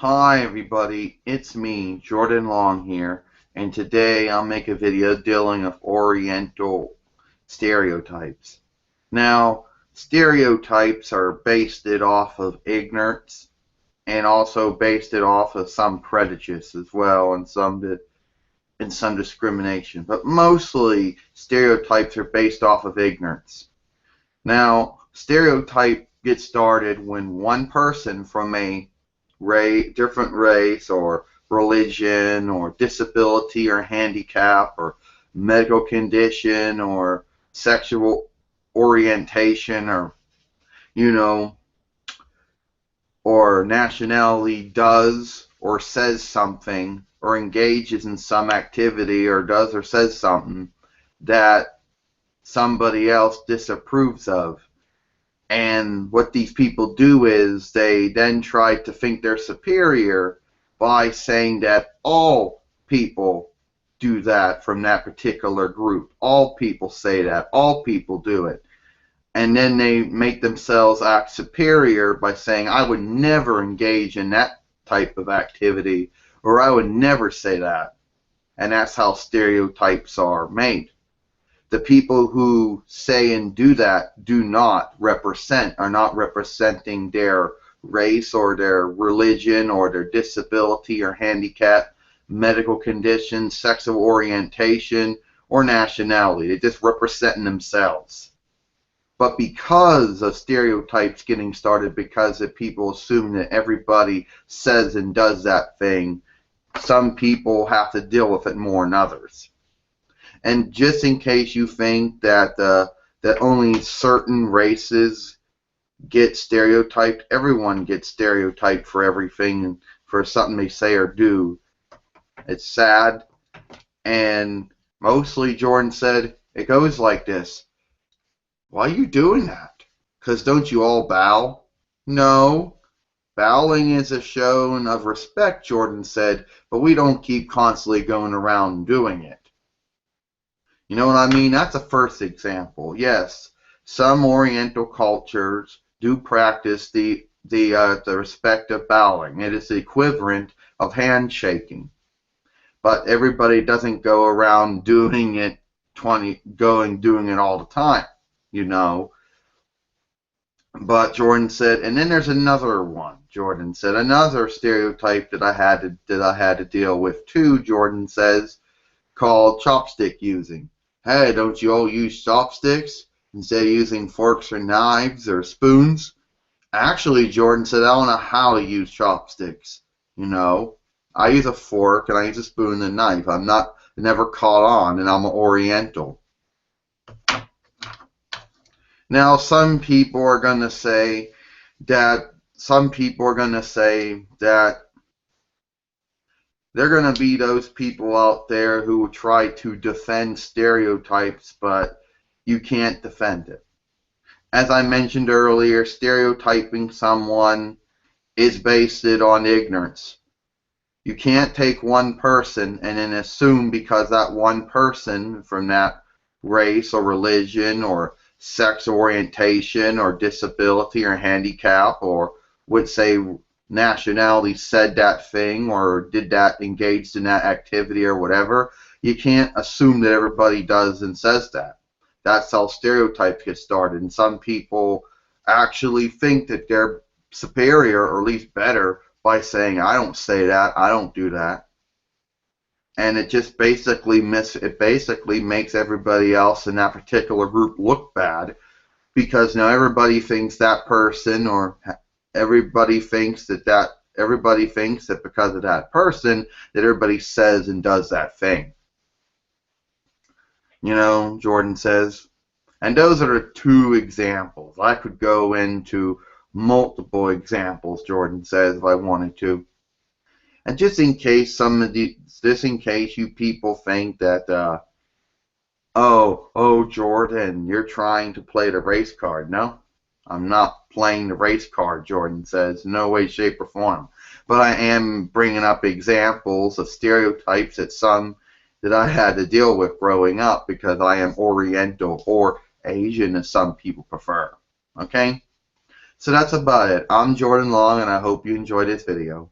Hi everybody, it's me, Jordan Long here, and today I'll make a video dealing with Oriental stereotypes. Now, stereotypes are based it off of ignorance and also based it off of some prejudice as well and some discrimination, but mostly stereotypes are based off of ignorance. Now, stereotype gets started when one person from a different race or religion or disability or handicap or medical condition or sexual orientation or you know or nationality does or says something or engages in some activity or does or says something that somebody else disapproves of. And what these people do is they then try to think they're superior by saying that all people do that from that particular group. All people say that. All people do it. And then they make themselves act superior by saying, I would never engage in that type of activity, or I would never say that. And that's how stereotypes are made. The people who say and do that do not represent, are not representing their race or their religion or their disability or handicap, medical condition, sexual orientation, or nationality. They're just representing themselves. But because of stereotypes getting started, because of people assuming that everybody says and does that thing, some people have to deal with it more than others. And just in case you think that that only certain races get stereotyped, everyone gets stereotyped for everything and for something they say or do. It's sad, and mostly Jordan said it goes like this. Why are you doing that? 'Cause don't you all bow? No. Bowing is a show of respect, Jordan said, but we don't keep constantly going around doing it. You know what I mean? That's a first example. Yes, some Oriental cultures do practice the respect of bowing. It is the equivalent of handshaking, but everybody doesn't go around doing it doing it all the time, you know. But Jordan said, and then there's another one. Jordan said another stereotype that I had to deal with too. Jordan says, called chopstick using. Hey, don't you all use chopsticks instead of using forks or knives or spoons? Actually, Jordan said, I don't know how to use chopsticks. You know, I use a fork and I use a spoon and a knife. I'm not never caught on, and I'm an Oriental. Now, some people are going to say that they're going to be those people out there who will try to defend stereotypes, but you can't defend it. As I mentioned earlier, stereotyping someone is based on ignorance. You can't take one person and then assume because that one person from that race or religion or sex orientation or disability or handicap or would say nationality said that thing or did that, engaged in that activity or whatever, you can't assume that everybody does and says that. That's how stereotypes get started. And some people actually think that they're superior or at least better by saying, I don't say that, I don't do that. And it just basically makes everybody else in that particular group look bad, because now everybody thinks that person, or everybody thinks that because of that person that everybody says and does that thing. You know, Jordan says. And those are the two examples. I could go into multiple examples, Jordan says, if I wanted to. And just in case you people think that, oh, Jordan, you're trying to play the race card. No, I'm not playing the race card, Jordan says. No way, shape, or form. But I am bringing up examples of stereotypes that I had to deal with growing up because I am Oriental or Asian, as some people prefer. Okay? So that's about it. I'm Jordan Long, and I hope you enjoyed this video.